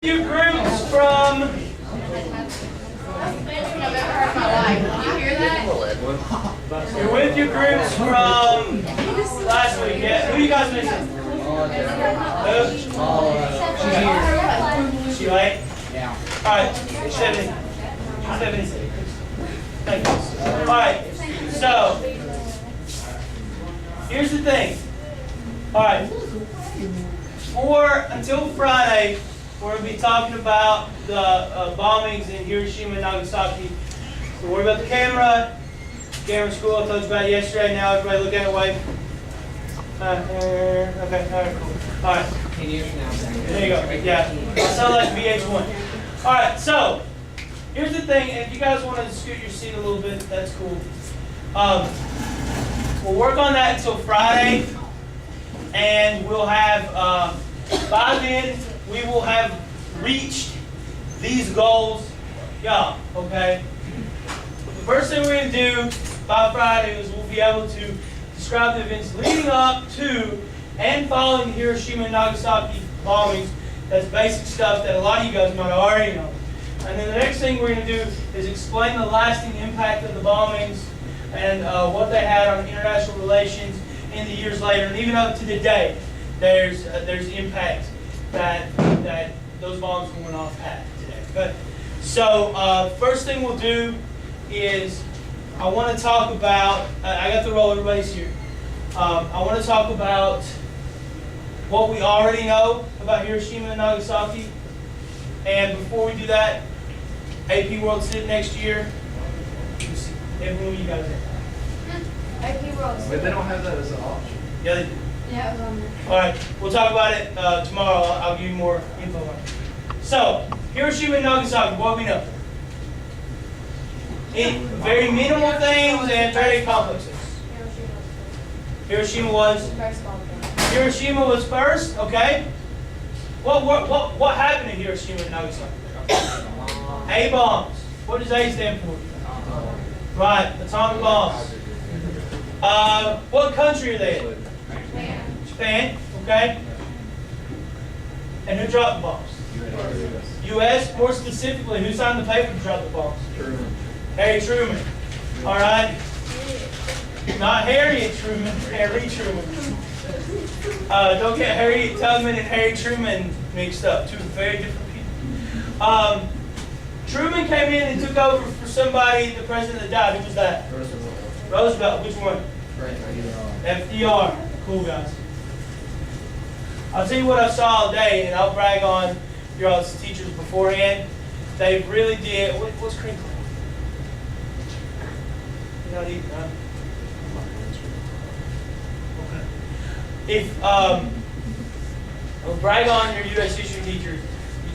Few groups from you're with your groups from last week. Yeah, who you guys missing? Who? She late? Yeah. All right, 76. Thank you. All right, so here's the thing. All right, until Friday, we're going to be talking about the bombings in Hiroshima and Nagasaki. So worry about the camera. Camera's cool. I told you about it yesterday. Now everybody look at it, wave. Okay, all right, cool. All right. 10 years from now. There you go. Yeah. I sound like VH1. All right, so here's the thing. If you guys want to scoot your seat a little bit, that's cool. We'll work on that until Friday, and we'll have, by then, we will have reached these goals. Yeah, okay? The first thing we're going to do by Friday is we'll be able to describe the events leading up to and following the Hiroshima and Nagasaki bombings. That's basic stuff that a lot of you guys might already know. And then the next thing we're going to do is explain the lasting impact of the bombings and what they had on international relations in the years later. And even up to today, there's impact that those bombs going off had today. Okay? So first thing we'll do is I want to talk about, I got the roll, everybody's here. I want to talk about what we already know about Hiroshima and Nagasaki. And before we do that, AP World Civ next year. Every one of you guys there. AP World. But they don't have that as an option. Yeah, they do. Yeah, it was on there. All right, we'll talk about it tomorrow. I'll give you more info on it. So, Hiroshima and Nagasaki, what do we know? Very minimal things and very complex things. Hiroshima was? First bomb. Hiroshima was first, okay. What happened in Hiroshima and Nagasaki? A bombs. What does A stand for? Right, atomic bombs. What country are they in? Japan, okay. And who dropped the bombs? U.S. More specifically, who signed the paper to drop the bombs? Truman. Harry Truman. All right. Not Harriet Truman, Harry Truman. Don't get Harriet Tubman and Harry Truman mixed up. Two very different people. Truman came in and took over for somebody, the president that died. Who was that? Roosevelt. Which one? FDR. Cool, guys. I'll tell you what I saw all day, and I'll brag on your all's teachers beforehand. They really did. What's crinkly? You're not eating, huh? Okay. If I'll brag on your U.S. history teachers,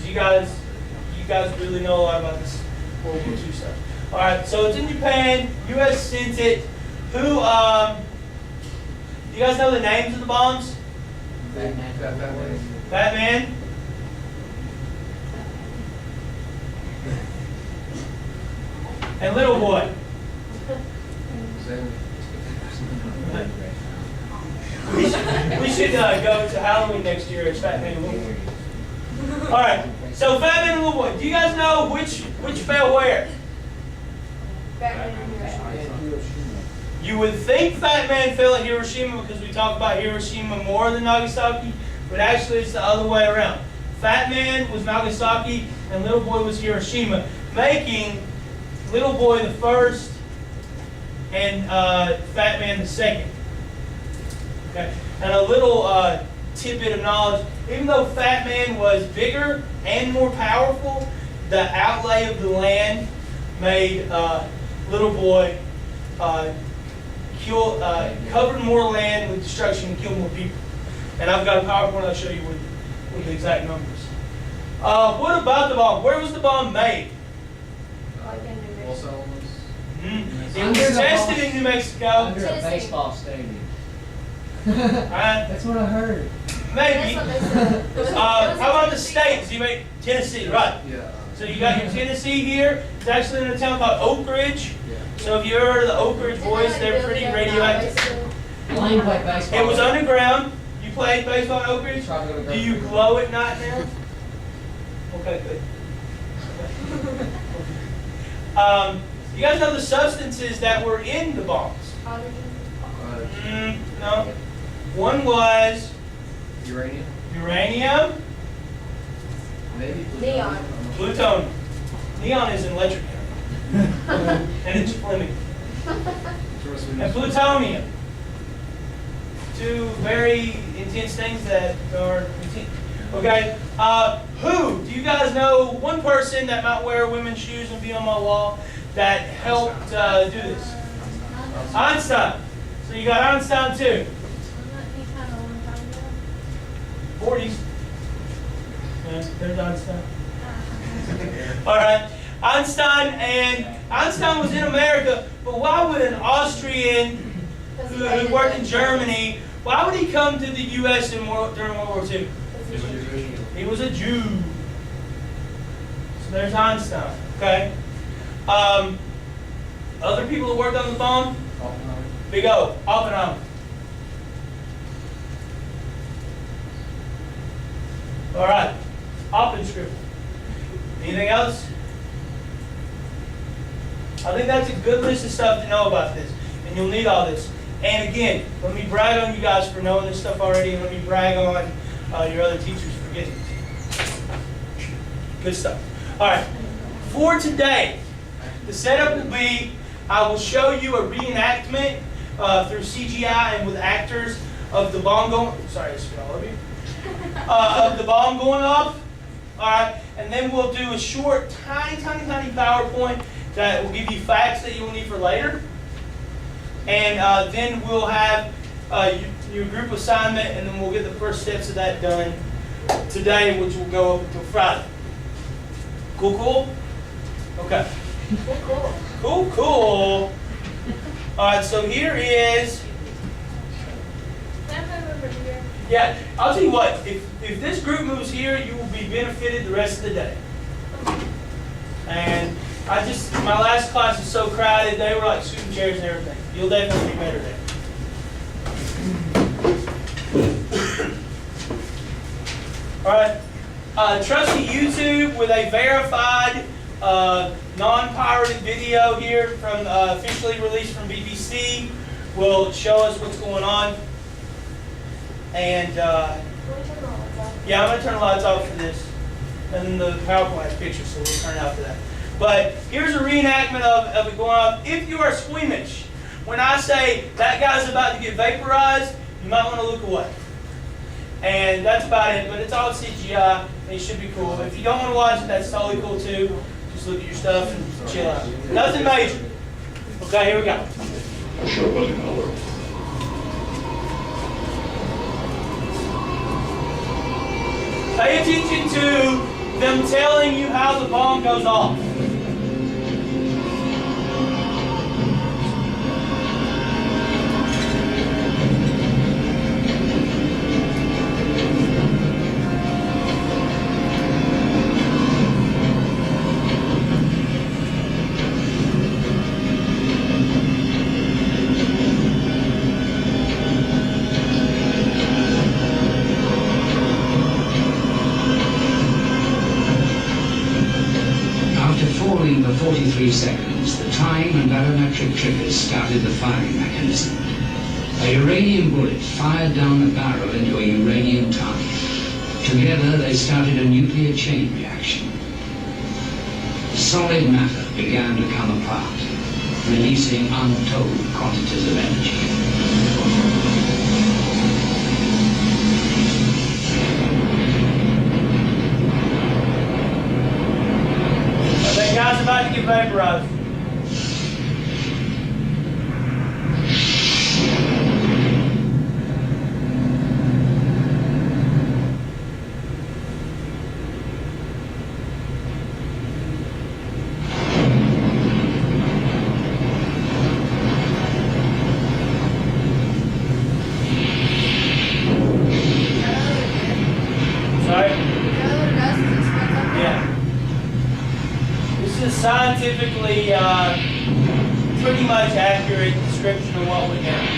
because you guys really know a lot about this World War II stuff. All right, so it's in Japan. U.S. sent it. Who? Do you guys know the names of the bombs? Batman. And Little Boy. We should go to Halloween next year as Batman and Little Boy. All right. So Batman and Little Boy. Do you guys know which fell where? Batman and Hiroshima. You would think Fat Man fell at Hiroshima because we talk about Hiroshima more than Nagasaki, but actually it's the other way around. Fat Man was Nagasaki and Little Boy was Hiroshima, making Little Boy the first and Fat Man the second. Okay. And a little tidbit of knowledge, even though Fat Man was bigger and more powerful, the outlay of the land made Little Boy covered more land with destruction and killed more people. And I've got a PowerPoint I'll show you with the exact numbers. What about the bomb? Where was the bomb made? Like in New Los Mexico. Alamos. It was tested in New Mexico. Under a baseball stadium. Right? That's what I heard. Maybe. That's what they said. How about the states? You made Tennessee, right? Yeah. So you got your Tennessee here. It's actually in a town called Oak Ridge. So if you ever heard of the Oak Ridge Boys, they're pretty radioactive. Lane played baseball. It was underground. You played baseball in Oak Ridge? Do you glow at night now? Okay, good. You guys know the substances that were in the bombs? Hydrogen. No. One was Uranium? uranium, Maybe Neon. plutonium. Neon is an electric current, and it's flammable. And plutonium. Two very intense things that are intense. Okay. Who? Do you guys know one person that might wear women's shoes and be on my wall that helped do this? Einstein. So you got Einstein too. 40s. Yeah, there's Einstein. All right. Einstein was in America, but why would an Austrian who worked in Germany, why would he come to the U.S. during World War II? He was a Jew. So there's Einstein. Okay. Other people who worked on the bomb? Big O. Oppenheimer. All right. Oppenscript. Anything else? I think that's a good list of stuff to know about this. And you'll need all this. And again, let me brag on you guys for knowing this stuff already, and let me brag on your other teachers for getting it. Good stuff. All right. For today, the setup will be, I will show you a reenactment through CGI and with actors of the bomb going, sorry, this is for all of you, of the bomb going off. All right. And then we'll do a short, tiny PowerPoint that will give you facts that you will need for later. And then we'll have your group assignment, and then we'll get the first steps of that done today, which will go up until Friday. Cool? Okay. Cool. All right, so here is, Can I move over here? yeah, I'll tell you what, if this group moves here, you will be benefited the rest of the day. And my last class was so crowded, they were like shooting chairs and everything. You'll definitely be better there. All right. Trusty YouTube with a verified, non-pirated video here from officially released from BBC will show us what's going on. And yeah, I'm going to turn the lights off for this. And the PowerPoint has pictures, so we'll turn it out for that. But here's a reenactment of it going off. If you are squeamish, when I say that guy's about to get vaporized, you might want to look away. And that's about it, but it's all CGI, and it should be cool. If you don't want to watch it, that's totally cool too. Just look at your stuff and chill out. Nothing major. Okay, here we go. Pay attention to them telling you how the bomb goes off. Following the 43 seconds, the time and barometric triggers started the firing mechanism. A uranium bullet fired down the barrel into a uranium target. Together, they started a nuclear chain reaction. Solid matter began to come apart, releasing untold quantities of energy. That guy's about to get vaporized. Sorry? Yeah. This is scientifically pretty much accurate description of what went down.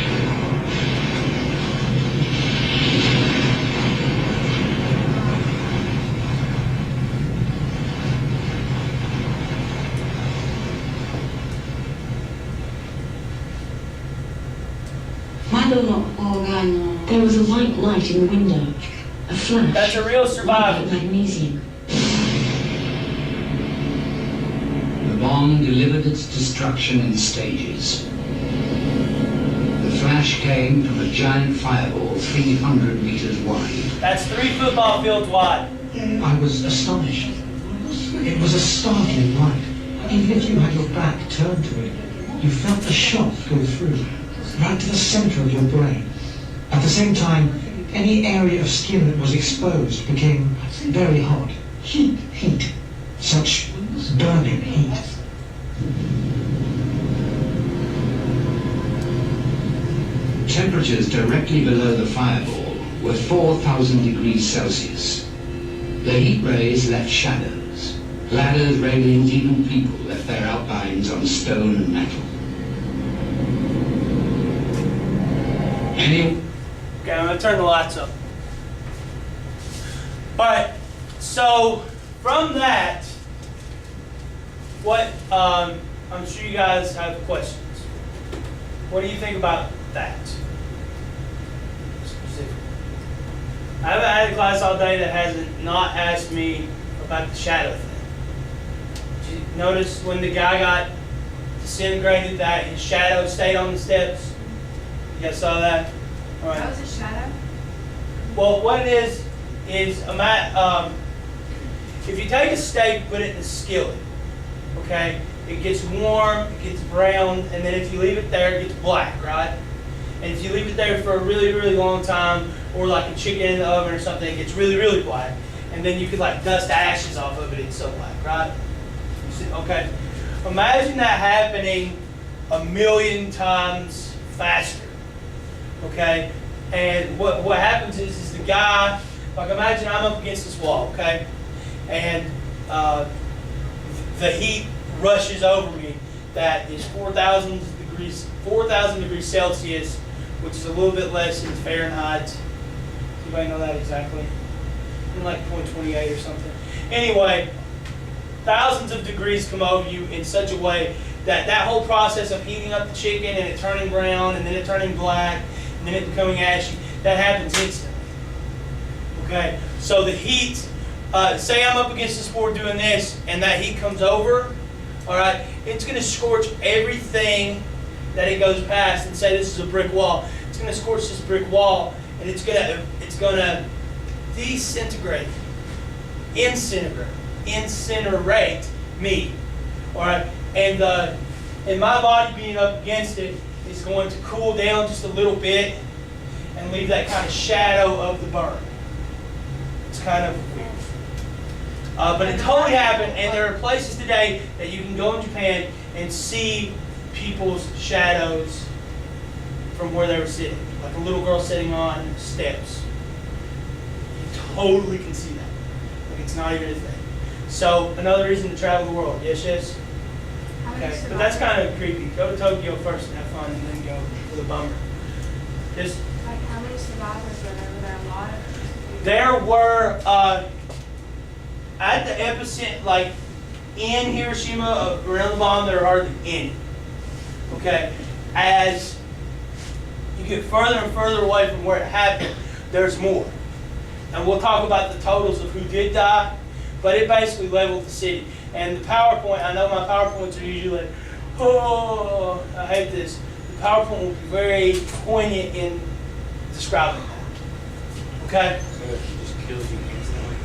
There was a white light in the window. A flash. That's a real survival. Magnesium. The bomb delivered its destruction in stages. The flash came from a giant fireball 300 meters wide. That's 3 football fields wide. I was astonished. It was a startling light. Even if you had your back turned to it, you felt the shock go through, right to the center of your brain. At the same time, any area of skin that was exposed became very hot. Heat. Such burning heat. Temperatures directly below the fireball were 4,000 degrees Celsius. The heat rays left shadows. Ladders, railings, even people left their outlines on stone and metal. Okay, I'm gonna turn the lights up. Alright, so from that, what, I'm sure you guys have questions. What do you think about that? Specifically. I haven't had a class all day that hasn't not asked me about the shadow thing. Did you notice when the guy got disintegrated that his shadow stayed on the steps? You guys saw that? All right. That was a shadow? Well, what it is if you take a steak, put it in a skillet, okay? It gets warm, it gets brown, and then if you leave it there, it gets black, right? And if you leave it there for a really, really long time, or like a chicken in the oven or something, it gets really, really black. And then you could like dust ashes off of it, it's so black, right? You see, okay. Imagine that happening 1,000,000 times faster, okay? And what happens is the guy, like imagine I'm up against this wall, okay? And the heat rushes over me that is 4,000 degrees Celsius, which is a little bit less than Fahrenheit. Does anybody know that exactly? Like 0.28 or something. Anyway, thousands of degrees come over you in such a way that that whole process of heating up the chicken and it turning brown and then it turning black and then it becoming ashy, that happens instantly. Okay, so the heat, say I'm up against this board doing this and that heat comes over, all right, it's going to scorch everything that it goes past. And say this is a brick wall. It's going to scorch this brick wall and it's going to disintegrate, incinerate me, all right, and my body being up against it is going to cool down just a little bit and leave that kind of shadow of the burn. It's kind of weird. But it totally happened, and there are places today that you can go in Japan and see people's shadows from where they were sitting. Like a little girl sitting on steps. You totally can see that. Like it's not even a thing. So, another reason to travel the world. Yes, yes? Okay, but that's kind of creepy. Go to Tokyo first and have fun, and then go with a bummer. Just, Like how many survivors were there? Were there a lot? there were, at the epicenter, like in Hiroshima, around the bomb, there are hardly any. Okay? As you get further and further away from where it happened, there's more. And we'll talk about the totals of who did die, but it basically leveled the city. And the PowerPoint, I know my PowerPoints are usually, oh, I hate this. The PowerPoint will be very poignant in describing that. Okay? So it just kills you instantly.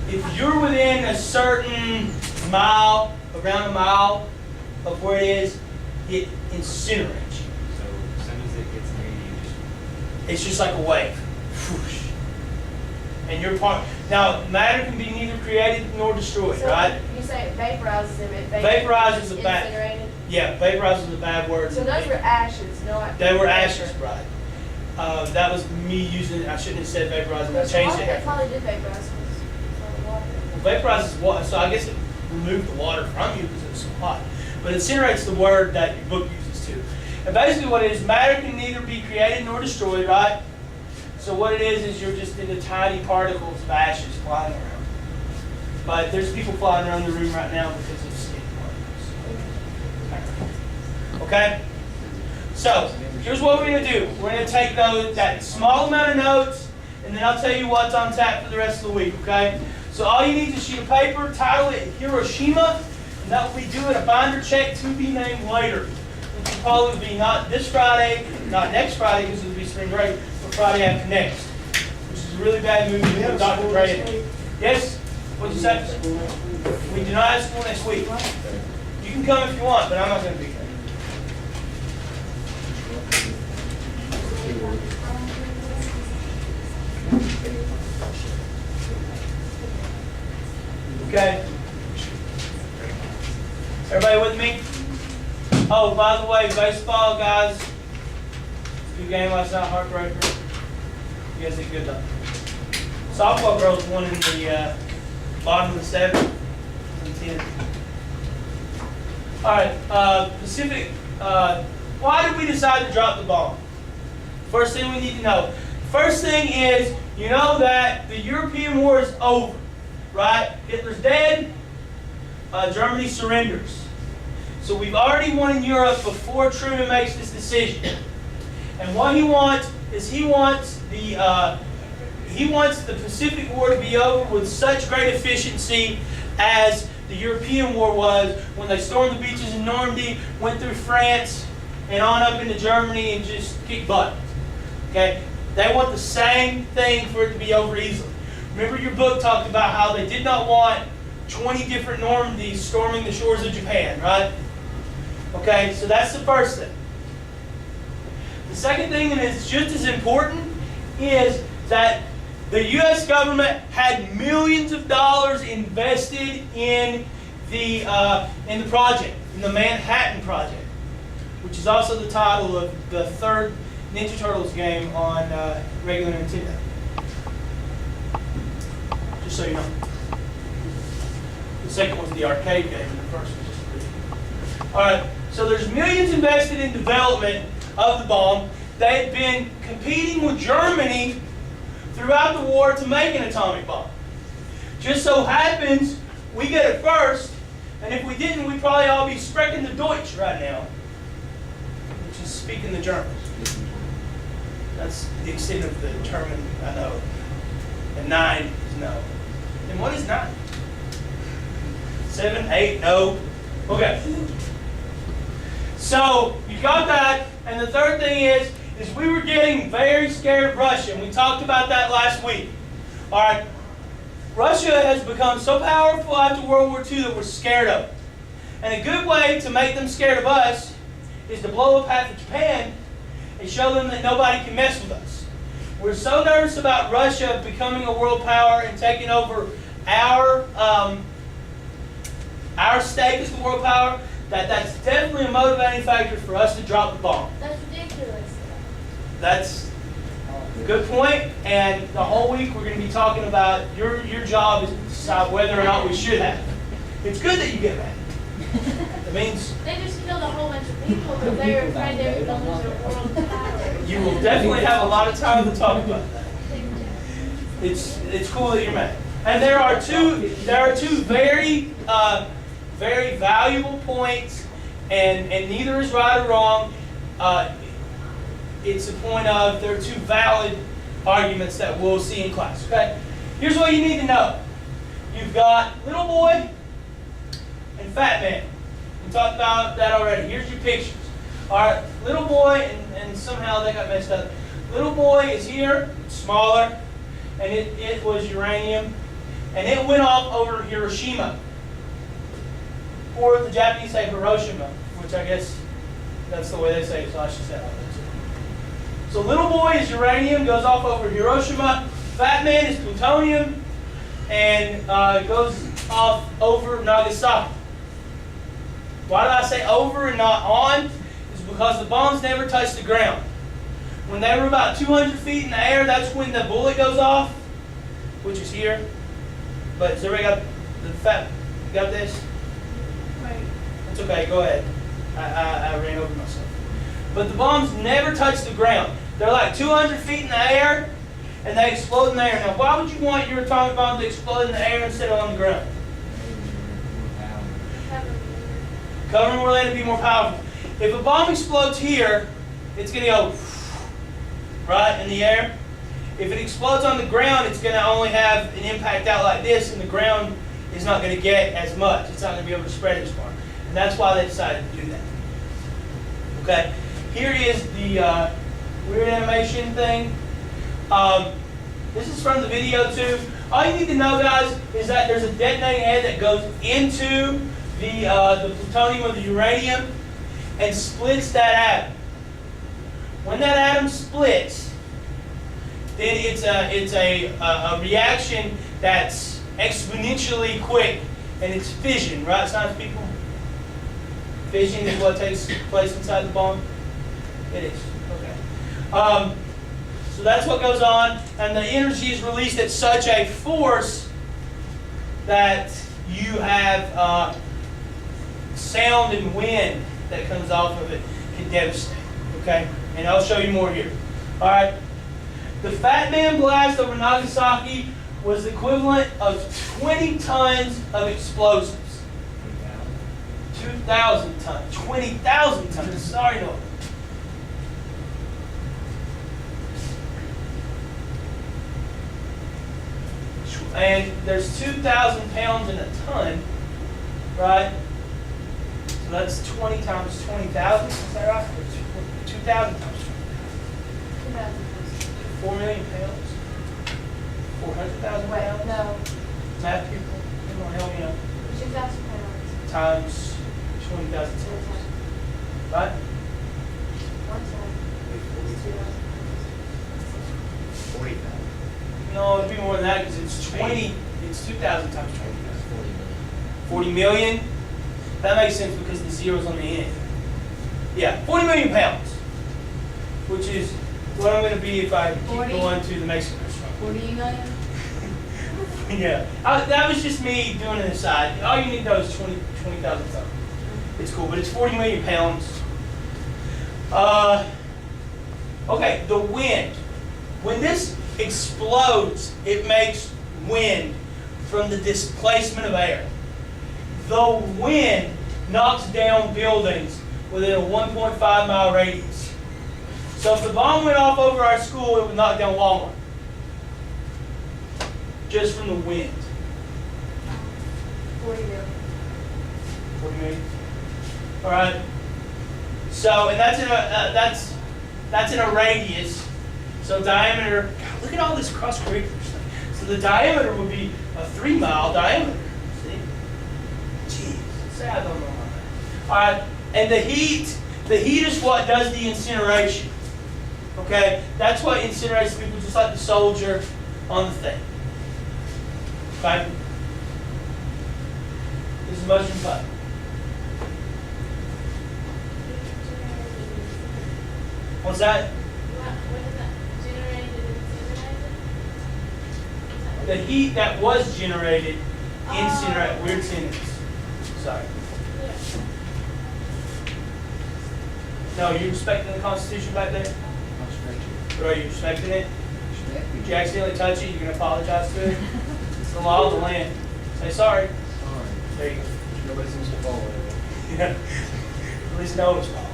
If you're within a certain mile, around a mile of where it is, it incinerates you. So as soon as it gets near you, It's just like a wave. Whoosh. And you're part. Now, matter can be neither created nor destroyed, So right? you say it vaporizes them. It Vaporizes is a bad. incinerated. Yeah, vaporize is a bad word. So those were ashes, not. They were ashes, right? That was me using. I shouldn't have said vaporizing. I changed It it. probably did vaporize. 'Cause it's water. Vaporize is water, so I guess it removed the water from you because it was so hot. But incinerate's the word that your book uses too. And basically what it is, matter can neither be created nor destroyed, right? So what it is you're just in the tiny particles of ashes flying around. But there's people flying around the room right now because of skin particles. Okay? So, here's what we're going to do. We're going to take that small amount of notes, and then I'll tell you what's on tap for the rest of the week, okay? So all you need is a sheet of paper, title it Hiroshima, and that will be due at a binder check to be named later. Which will probably be not this Friday, not next Friday, because it'll be spring break, but Friday after next. Which is a really bad movie with Dr. Dre in it. Yes? What'd you say? We do not have school next week. You can come if you want, but I'm not going to be there. Okay. Everybody with me? Oh, by the way, baseball guys, good game last night, heartbreaker. You guys did good though. Softball girls won in the bottom of the 7th and 10th. All right, Pacific. Why did we decide to drop the ball? First thing we need to know. First thing is, you know that the European war is over, right? Hitler's dead. Germany surrenders. So we've already won in Europe before Truman makes this decision. And what he wants is he wants the Pacific War to be over with such great efficiency as the European War was when they stormed the beaches in Normandy, went through France, and on up into Germany and just kicked butt. Okay? They want the same thing for it to be over easily. Remember your book talked about how they did not want 20 different Normandies storming the shores of Japan, right? Okay, so that's the first thing. The second thing, and it's just as important, is that the U.S. government had millions of dollars invested in the project, in the Manhattan Project, which is also the title of the third Ninja Turtles game on regular Nintendo. Just so you know. The second one's the arcade game, and the first one's just the 3D. All right, so there's millions invested in development of the bomb. They had been competing with Germany throughout the war to make an atomic bomb. Just so happens we get it first, and if we didn't, we'd probably all be sprechen the Deutsch right now, which is speaking the German. That's the extent of the German I know. And 9 is no. And what is 9? 7, 8, no. Okay. So you got that, and the third thing is we were getting very scared of Russia, and we talked about that last week. All right. Russia has become so powerful after World War II that we're scared of it. And a good way to make them scared of us is to blow up half of Japan and show them that nobody can mess with us. We're so nervous about Russia becoming a world power and taking over our stake as the world power, that's definitely a motivating factor for us to drop the bomb. That's ridiculous. That's a good point, and the whole week we're going to be talking about your job is to decide whether or not we should have it. It's good that you get mad. It means They just killed a whole bunch of people because they were afraid they were going to lose their world power. you will definitely have a lot of time to talk about that. It's cool that you're mad. And there are two very very valuable points, and neither is right or wrong. It's a point of there are two valid arguments that we'll see in class. Okay, here's what you need to know. You've got little boy and fat man. We talked about that already. Here's your pictures. All right, little boy, and somehow they got messed up. Little boy is here, smaller, and it was uranium, and it went off over Hiroshima. Or the Japanese say Hiroshima, which I guess that's the way they say it, so I should say it like that. So little boy is uranium, goes off over Hiroshima. Fat man is plutonium, and goes off over Nagasaki. Why did I say over and not on? It's because the bombs never touched the ground. When they were about 200 feet in the air, that's when the bullet goes off, which is here. But has everybody got the fat? Got this? Right. It's okay, go ahead. I ran over myself. But the bombs never touch the ground. They're like 200 feet in the air, and they explode in the air. Now, why would you want your atomic bomb to explode in the air instead of on the ground? Covering where land to be more powerful. If a bomb explodes here, it's going to go right in the air. If it explodes on the ground, it's going to only have an impact out like this, and the ground is not going to get as much. It's not going to be able to spread as far. And that's why they decided to do that. Okay, here is the weird animation thing. This is from the video too. All you need to know, guys, is that there's a detonating head that goes into the plutonium or the uranium and splits that atom. When that atom splits, then it's a reaction that's exponentially quick, and it's fission, right? Science people? Fission is what takes place inside the bomb. It is. Okay. So that's what goes on, and the energy is released at such a force that you have sound and wind that comes off of it can devastate. Okay, and I'll show you more here. All right. The Fat Man blast over Nagasaki was the equivalent of 20 tons of explosives. 2,000 tons. 20,000 tons. Sorry, no. And there's 2,000 pounds in a ton, right? So that's 20 times 20,000. Is that right? 2,000 times 20,000. 4 million pounds. 400,000 Wait, pounds. no. Math people, come on, help me out. 2,000 pounds. Times 20,000 tons, right? One time. It's 2,000. 40,000. No, it'd be more than that because it's 20. It's 2,000 times 20,000. 40 million. That makes sense because the zero's on the end. Yeah, 40 million pounds, which is what I'm going to be if I keep 40? going to the Mexican restaurant. 40 million? Yeah, that was just me doing an aside. All you need to know is 20,000 tons. It's cool, but it's 40 million pounds. Okay, the wind. When this explodes, it makes wind from the displacement of air. The wind knocks down buildings within a 1.5 mile radius. So if the bomb went off over our school, it would knock down Walmart. Just from the wind. 40 million. 40 million. All right. So, and that's in a radius. So diameter. God, look at all this cross-curricular stuff. So the diameter would be a 3 mile diameter. See? Jeez. Say I don't know about that. All right. And the heat is what does the incineration. Okay. That's what incinerates people, just like the soldier on the thing. Okay. This is mushroom pie. What's that? What is that? Generated, incinerated? The heat that was generated incinerated. Weird sentence. Sorry. No, you respecting the Constitution back there? Or are you respecting it? Did you accidentally touch it? You're going to apologize to it? It's the law of the land. Say sorry. There you go. Nobody seems to follow it. Yeah. At least know it's wrong.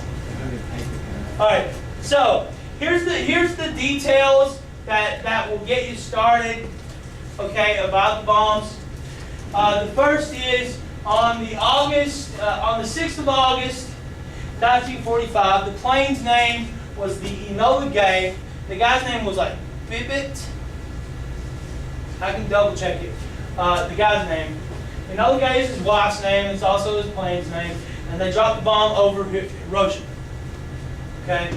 All right. So here's the details that will get you started. Okay, about the bombs. The first is on the 6th of August, 1945. The plane's name was the Enola Gay. The guy's name was like Bibbit. I can double check it. The guy's name. Enola Gay is his wife's name. It's also his plane's name. And they dropped the bomb over Hiroshima. Okay.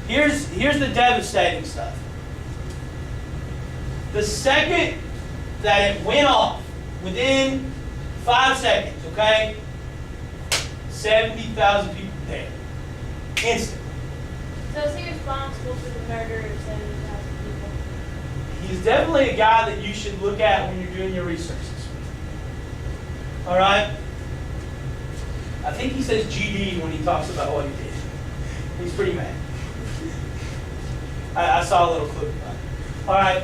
Here's the devastating stuff. The second that it went off, within 5 seconds, okay, 70,000 people dead. Instantly. So is he responsible for the murder of 70,000 people? He's definitely a guy that you should look at when you're doing your research this week. All right? I think he says GD when he talks about what he did. He's pretty mad. I saw a little clip about it. All right.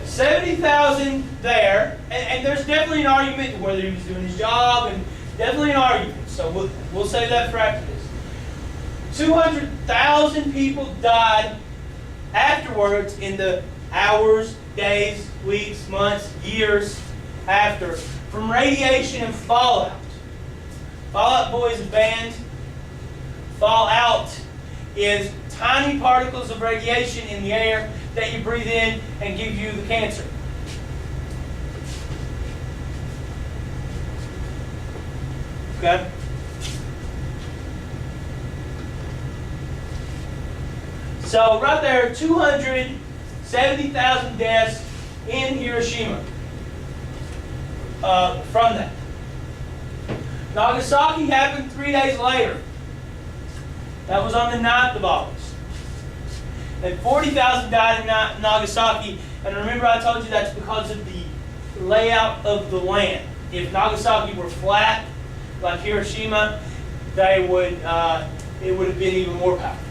70,000 there, and there's definitely an argument to whether he was doing his job, and definitely an argument. So we'll save that for after this. 200,000 people died afterwards in the hours, days, weeks, months, years after from radiation and fallout. Fallout Boy is a band. Fallout is tiny particles of radiation in the air that you breathe in and give you the cancer. Okay? So right there, 270,000 deaths in Hiroshima from that. Nagasaki happened 3 days later. That was on the 9th of August. And 40,000 died in Nagasaki. And remember I told you that's because of the layout of the land. If Nagasaki were flat, like Hiroshima, it would have been even more powerful.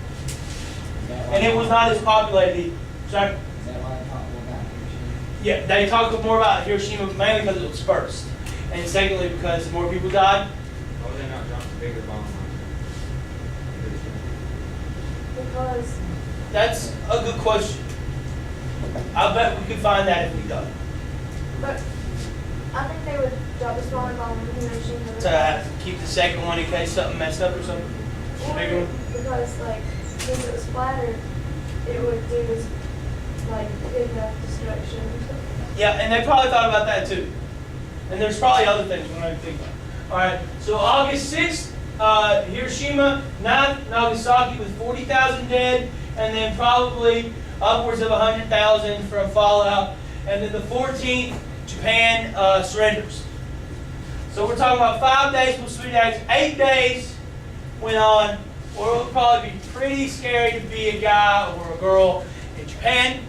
And it was not as populated either. Sorry? Is that why they talk more about Hiroshima? Yeah, they talk more about Hiroshima mainly because it was first. And secondly because more people died. Why would they not drop the bigger bomb on Because That's a good question. I bet we could find that if we dug. But I think they would drop a smaller bomb in Hiroshima. To keep the second one in case something messed up or something. Bigger one. Because, like, if it was flatter, it would do this, like, big enough destruction or something. Yeah, and they probably thought about that too. And there's probably other things we're not think about. Alright, so August 6th, Hiroshima, 9th, Nagasaki with 40,000 dead, and then probably upwards of 100,000 from fallout. And then the 14th, Japan surrenders. So we're talking about 5 days plus 3 days. 8 days went on, or it would probably be pretty scary to be a guy or a girl in Japan.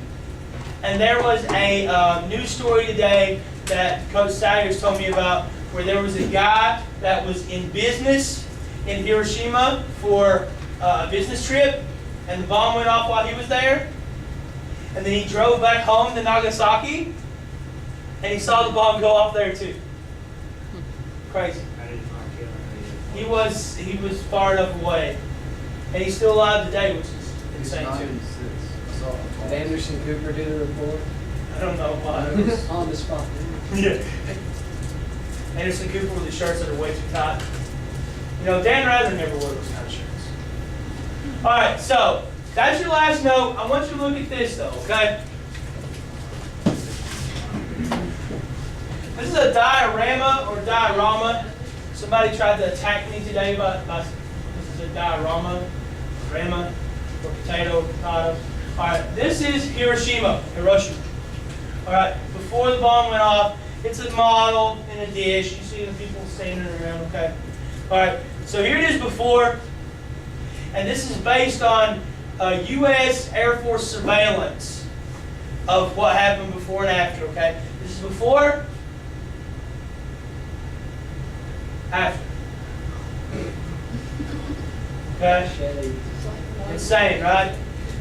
And there was a news story today that Coach Saggers told me about where there was a guy that was in business in Hiroshima for a business trip, and the bomb went off while he was there. And then he drove back home to Nagasaki, and he saw the bomb go off there too. Crazy. it? I did not kill him. He was far enough away, and he's still alive today, which is insane too. Did Anderson Cooper do the report? I don't know why. On the spot. Yeah. Anderson Cooper with the shirts that are way too tight. You know, Dan Rather never wore those kind of shirts. All right, so that's your last note. I want you to look at this though, okay? This is a diorama or diorama. Somebody tried to attack me today about this is a diorama, rama, or potato. All right, this is Hiroshima. All right, before the bomb went off, it's a model in a dish. You see the people standing around, okay? All right, so here it is before, and this is based on U.S. Air Force surveillance of what happened before and after, okay? This is before, after. Okay? Insane, right?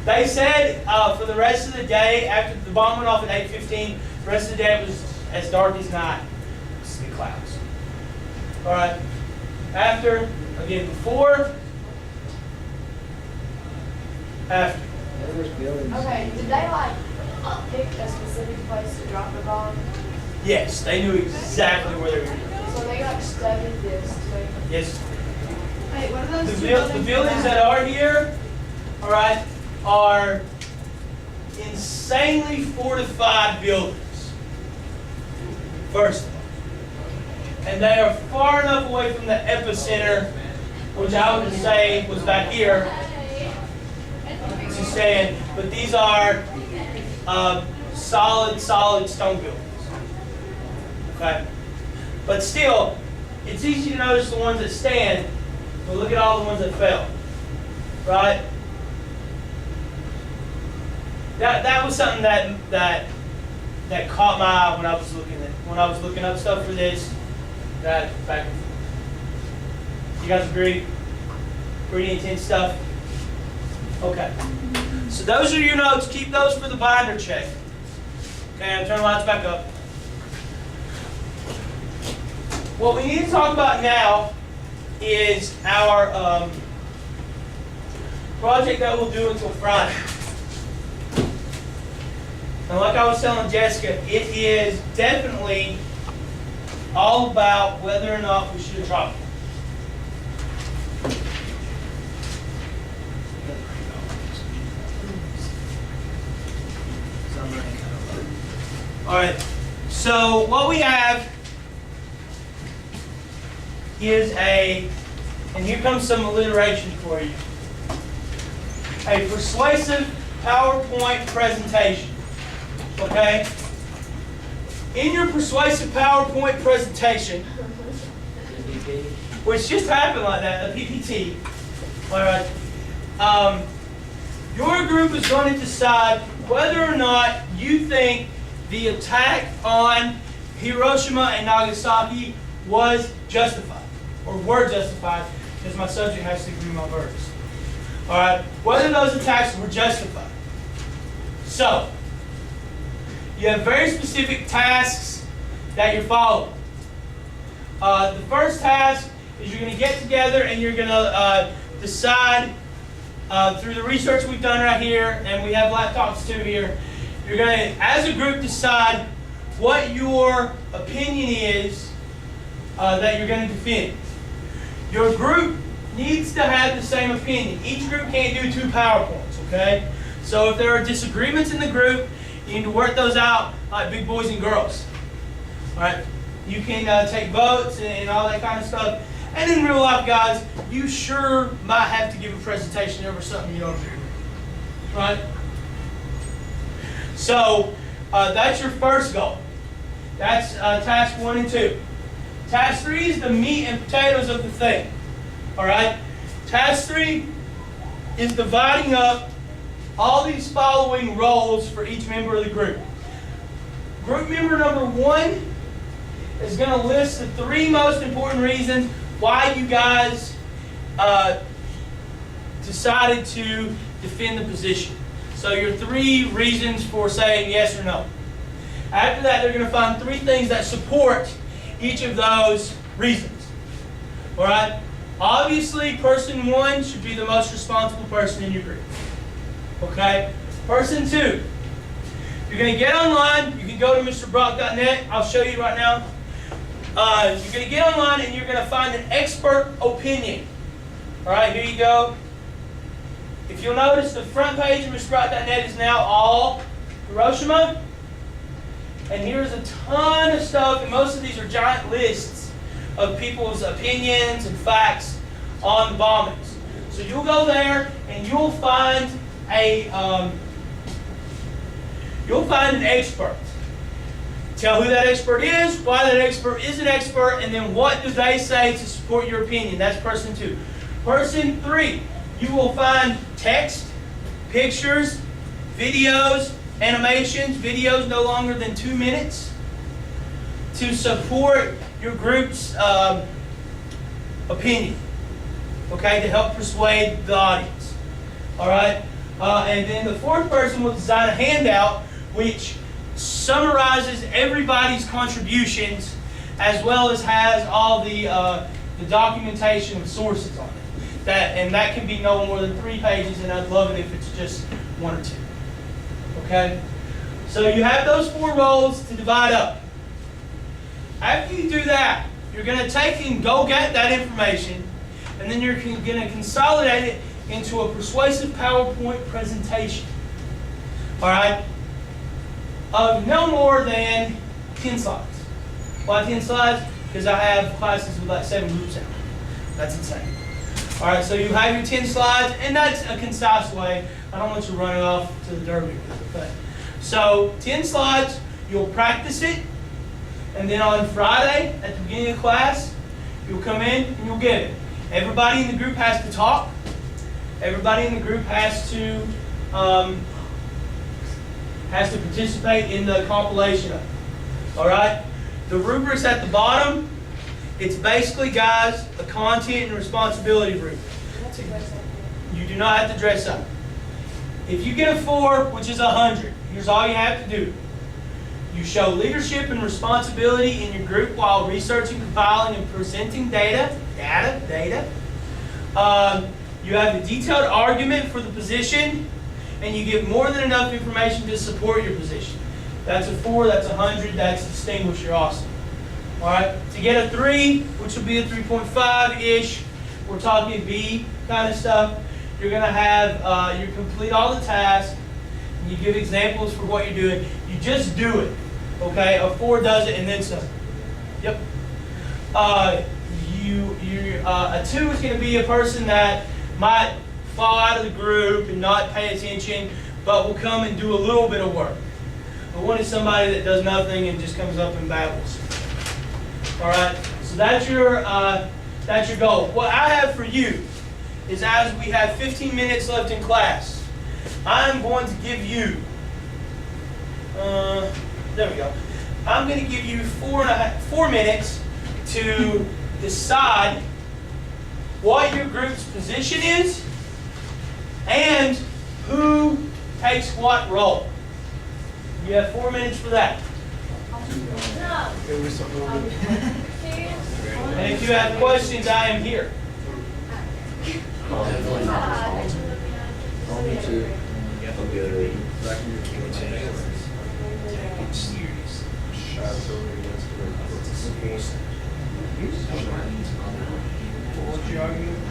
They said for the rest of the day, after the bomb went off at 8:15, the rest of the day it was as dark as night. It's the clouds. All right. After, again, before, after. Okay, did they, like, pick a specific place to drop the bomb? Yes, they knew exactly where they were going. So they, like, studied this too? Yes. Wait, what are The, those the buildings that are here, all right, are insanely fortified buildings. First of all. And they are far enough away from the epicenter, which I would say was back here, to stand. But these are solid stone buildings. Okay? But still, it's easy to notice the ones that stand, but look at all the ones that fell. Right? That was something that caught my eye when I was looking up stuff for this. That back. You guys agree? Pretty intense stuff. Okay. So those are your notes. Keep those for the binder check. Okay, I'll turn the lights back up. What we need to talk about now is our project that we'll do until Friday. And like I was telling Jessica, it is definitely all about whether or not we should drop it. All right, so what we have is and here comes some alliteration for you, a persuasive PowerPoint presentation, okay? In your persuasive PowerPoint presentation, which just happened like that, a PPT, all right, your group is going to decide whether or not you think the attack on Hiroshima and Nagasaki was justified, or were justified, because my subject has to agree with my verbs. All right, whether those attacks were justified. So, you have very specific tasks that you're following. The first task is you're going to get together and you're going to decide through the research we've done right here, and we have laptops too here. You're going to, as a group, decide what your opinion is that you're going to defend. Your group needs to have the same opinion. Each group can't do 2 PowerPoints, okay? So if there are disagreements in the group, you need to work those out like big boys and girls. All right? You can take votes and all that kind of stuff. And in real life, guys, you sure might have to give a presentation over something you don't agree with. Right? So that's your first goal. That's task 1 and 2. Task 3 is the meat and potatoes of the thing. All right? Task 3 is dividing up all these following roles for each member of the group. Group member number 1 is going to list the 3 most important reasons why you guys decided to defend the position. So your 3 reasons for saying yes or no. After that, they're going to find 3 things that support each of those reasons. All right? Obviously, person 1 should be the most responsible person in your group. Okay? Person 2, you're going to get online. You can go to MrBrock.net. I'll show you right now. You're going to get online and you're going to find an expert opinion. All right, here you go. If you'll notice, the front page of MrBrock.net is now all Hiroshima. And here's a ton of stuff, and most of these are giant lists of people's opinions and facts on the bombings. So you'll go there and you'll find an expert. Tell who that expert is, why that expert is an expert, and then what do they say to support your opinion. That's person 2. Person 3, you will find text, pictures, videos, animations, videos no longer than 2 minutes to support your group's opinion, okay, to help persuade the audience. All right? And then the 4th person will design a handout which summarizes everybody's contributions as well as has all the documentation and sources on it. And that can be no more than 3 pages, and I'd love it if it's just 1 or 2. Okay? So you have those 4 roles to divide up. After you do that, you're going to take and go get that information, and then you're going to consolidate it into a persuasive PowerPoint presentation. All right? Of no more than 10 slides. Why 10 slides? Because I have classes with like 7 groups out. That's insane. All right, so you have your 10 slides, and that's a concise way. I don't want you running off to the derby with it. Okay. So 10 slides, you'll practice it, and then on Friday at the beginning of class, you'll come in and you'll give it. Everybody in the group has to talk. Everybody in the group has to participate in the compilation of it. All right? The rubrics at the bottom, it's basically, guys, a content and responsibility rubric. You do not have to dress up. If you get a 4, which is 100, here's all you have to do. You show leadership and responsibility in your group while researching, compiling, and presenting data. You have a detailed argument for the position, and you give more than enough information to support your position. That's a 4, that's 100, that's distinguished, you're awesome. All right, to get a 3, which will be a 3.5-ish, we're talking B kind of stuff, you're going to have, you complete all the tasks, and you give examples for what you're doing. You just do it, okay? A 4 does it and then some. Yep. A 2 is going to be a person that might fall out of the group and not pay attention, but will come and do a little bit of work. A 1 is somebody that does nothing and just comes up and babbles. All right, so that's your goal. What I have for you is, as we have 15 minutes left in class, I'm going to give you, there we go. I'm going to give you 4 minutes to decide what your group's position is and who takes what role. You have 4 minutes for that. And if you have questions, I am here. What's your argument?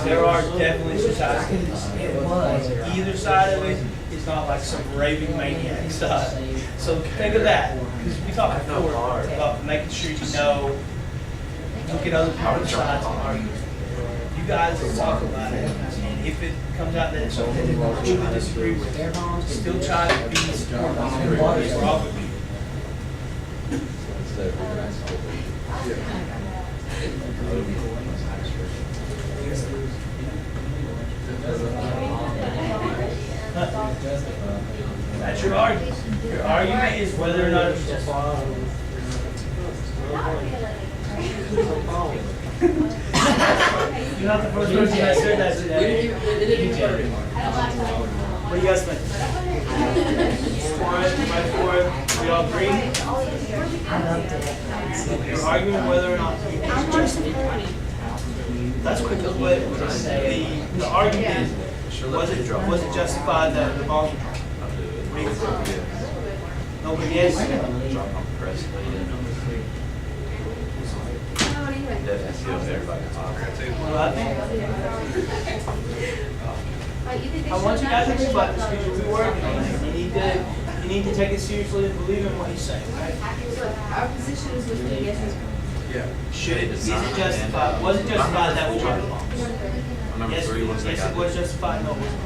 There are definitely some sides. Either side of it is not like some raving maniac side. So think of that. Because we talked before about making sure you know, look at other people's sides and argue. You guys will talk about it. And if it comes out that it's something that you completely disagree with, still try to be supportive of what is wrong with you. That's your argument. Your argument is whether or not it's justified. You're not the first person that said that today. What do you guys think? For it, right for it, we all agree? Your argument whether or not it's justified. That's quick as well. The argument is, was it justified that the ball? Nobody is. Well, I want you guys to think about this because you'll be working on it. You need to take it seriously and believe in what he's saying, right? Our position is with the yes. Should it? Is it justified? Was it justified that we dropped the ball? Yes, yes, it was justified. No, it wasn't.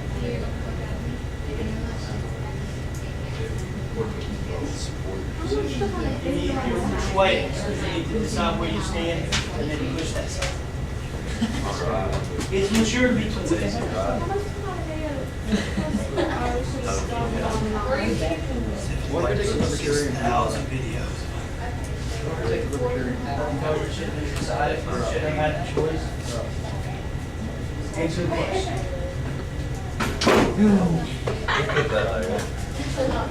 You need to persuade, so you need to decide where you stand and then you push that side. It's mature to be twisted. What particular hearing? 6,000 videos. What particular hearing? Cover shouldn't have decided, shouldn't have had the choice. Answer the question.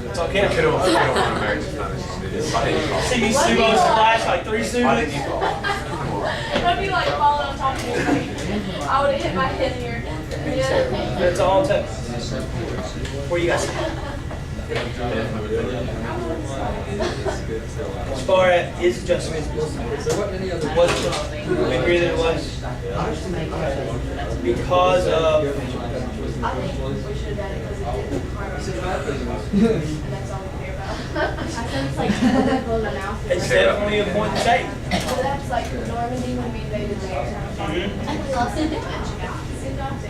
It's okay. See me sumo splash like 3 sumo. It would be like falling on top of you. I would have hit my head here. Yeah. That's all it takes. Where you guys? As far as is it justified? Was it? We agree that it was. Because of. I think we should have done it because it didn't require us. And that's all we care about. I think it's like political analysis. It's definitely a point to take. So that's like Normandy when we invaded there. We lost it.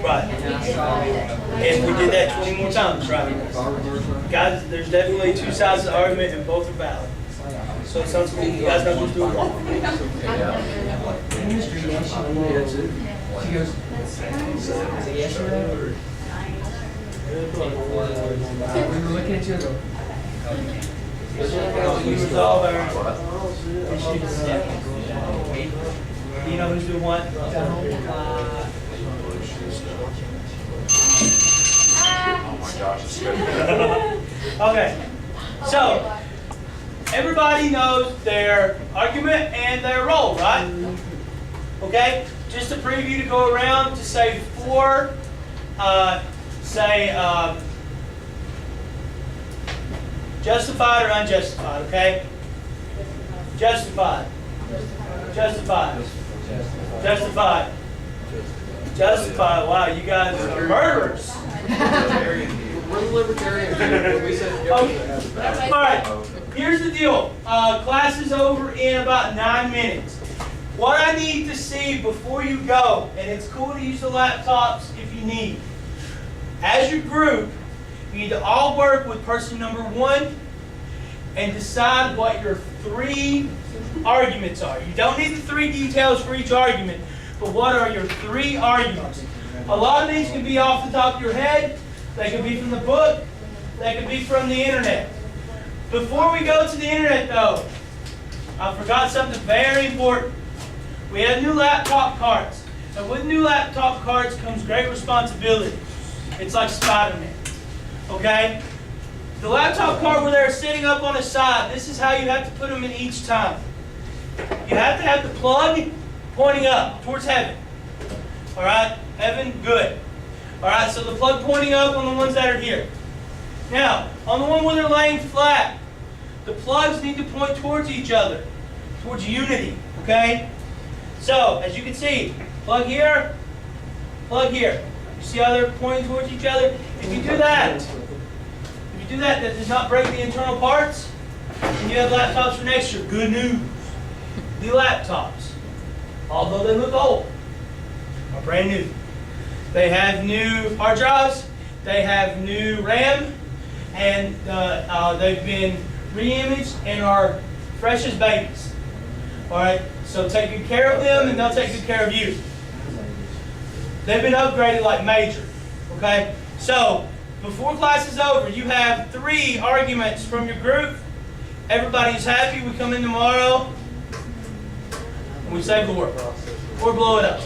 Right. And we did that 20 more times, right? Guys, there's definitely 2 sides of the argument and both are valid. So it sounds cool. You guys know who's doing what. She goes, is it yes or no? We were looking at you and go, We resolve our issues. Do you know who's doing what? Okay, so everybody knows their argument and their role, right? Okay, just a preview to go around to say for, justified or unjustified, okay? Justified. Justified. Justified. Justified. Wow, you guys are murderers. We're the libertarians. We said Okay. All right, here's the deal. Class is over in about 9 minutes. What I need to see before you go, and it's cool to use the laptops if you need. As your group, you need to all work with person number 1 and decide what your 3 arguments are. You don't need the 3 details for each argument, but what are your 3 arguments? A lot of these can be off the top of your head. They can be from the book. They can be from the internet. Before we go to the internet though, I forgot something very important. We have new laptop cards. And with new laptop cards comes great responsibility. It's like Spider-Man. Okay? The laptop card where they're sitting up on the side, this is how you have to put them in each time. You have to have the plug pointing up towards heaven. Alright? Heaven, good. Alright, so the plug pointing up on the ones that are here. Now, on the one where they're laying flat, the plugs need to point towards each other, towards unity. Okay? So, as you can see, plug here, plug here. You see how they're pointing towards each other? If you do that, that does not break the internal parts, and you have laptops for next year. Good news. The laptops, although they look old, are brand new. They have new hard drives, they have new RAM, and they've been re-imaged and are fresh as babies. Alright, so take good care of them and they'll take good care of you. They've been upgraded like major. Okay, so before class is over, you have 3 arguments from your group. Everybody's happy. We come in tomorrow and we save the world. Or blow it up.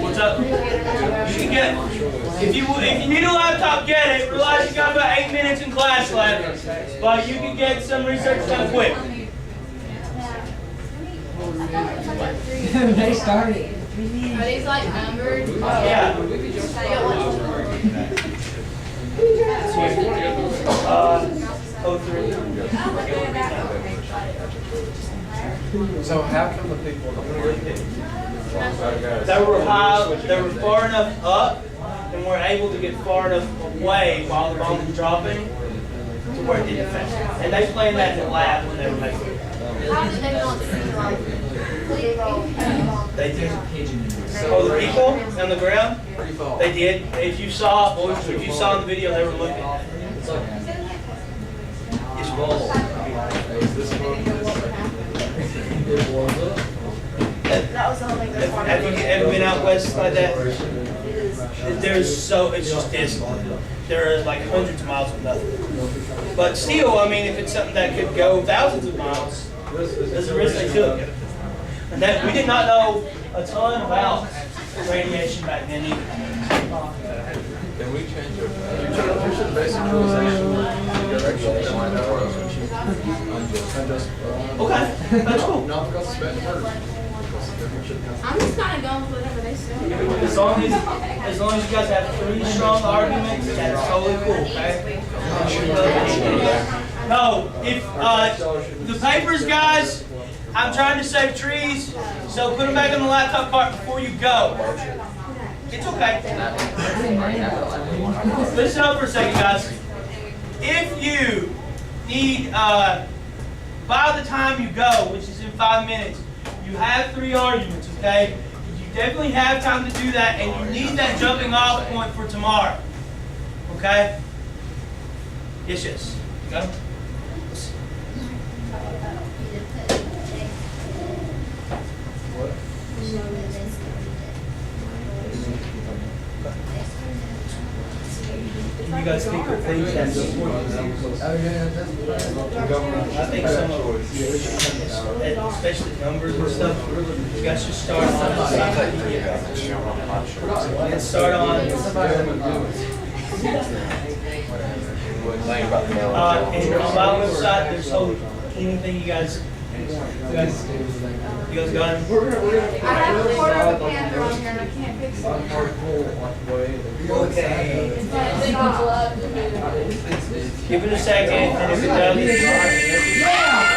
What's up? You can get, if you need a laptop, get it. Realize you got about 8 minutes in class left, but you can get some research done quick. They started. Are these like numbered? Yeah. So how come the people They were far enough up and were able to get far enough away while the bomb was dropping to where it didn't affect them. And they planned that in the lab when they were making it. How did they not see like They did. Oh, the people on the ground? They did. If you saw in the video, they were looking. It's rolled. that was the whole thing. Have you ever been out west like that? It's just dismal. There are like hundreds of miles of nothing. But still, I mean, if it's something that could go thousands of miles, there's a risk they took. And that we did not know a ton about radiation back then either. Can we change it? Basic Okay, that's cool. Not because it's bad word. I'm just kind of going with whatever they say. As long as you guys have 3 strong arguments, that's totally cool, okay? No, if the papers, guys, I'm trying to save trees, so put them back on the laptop cart before you go. It's okay. Listen up for a second, guys. If you need, by the time you go, which is in 5 minutes, you have 3 arguments, okay? You definitely have time to do that, and you need that jumping off point for tomorrow, okay? Yes. Go. You guys think of things that's important? Oh, yeah, that's. I think some of it, especially numbers and stuff, you guys should start on and start on, and on my website, there's whole, anything you guys got it? I have a quarter of a panther on here and I can't fix it. Okay. It's not glove. Give it a second, and if it doesn't. Yeah!